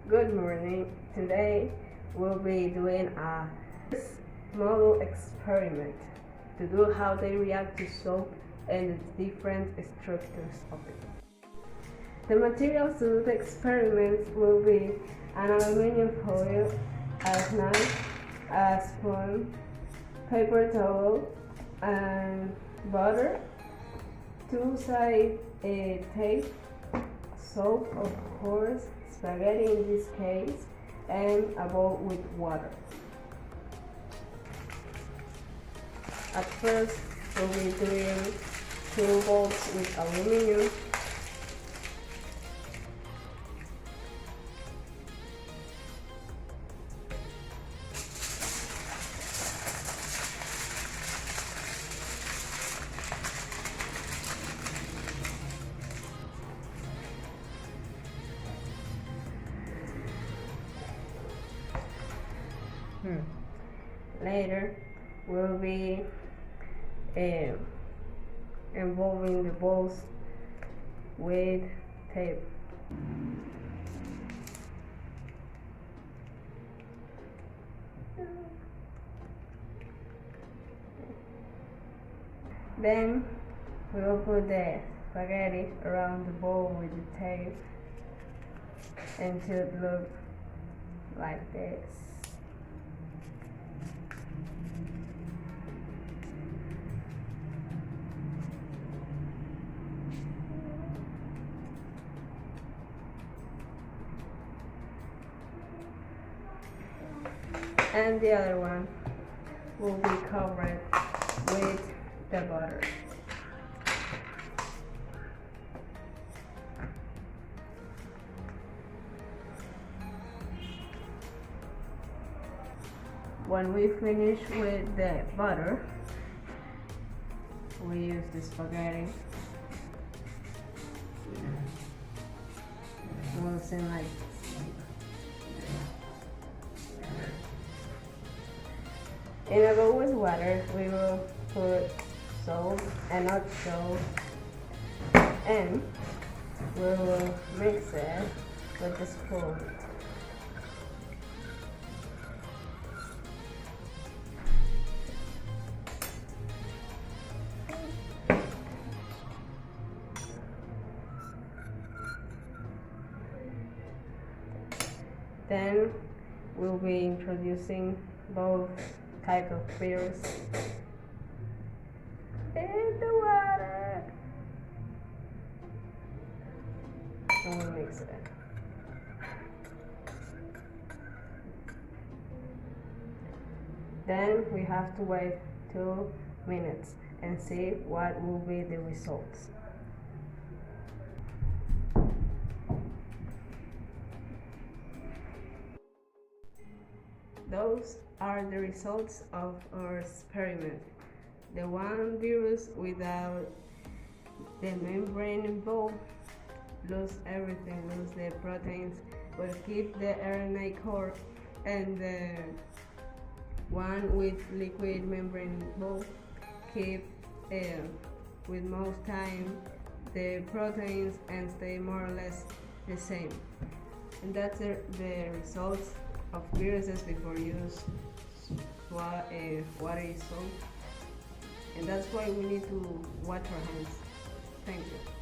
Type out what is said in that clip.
Good morning. Today we'll be doing a model experiment to do how they react to soap and the different structures of it. The materials to do the experiment will be an aluminum foil, a knife, a spoon, paper towel, and butter, two-side tape, soap of course, spaghetti in this case, and a bowl with water. At first, we'll be doing 2 bowls with aluminum. Later, we'll be involving the balls with tape. Then we'll put the spaghetti around the bowl with the tape and it should look like this. And the other one will be covered with the butter. When we finish with the butter, we use the spaghetti. We'll send like in a bowl with water, we will put salt and not salt, and we will mix it with the spoon. Then we'll be introducing both type of beers in the water, and we'll mix it. Then we have to wait 2 minutes and see what will be the results. Those are the results of our experiment. The one virus without the membrane involved lose everything, lose the proteins, but keep the RNA core, and the one with liquid membrane involved keep with most time the proteins and stay more or less the same. And that's the results of viruses before use watery soap, and that's why we need to wash our hands. Thank you.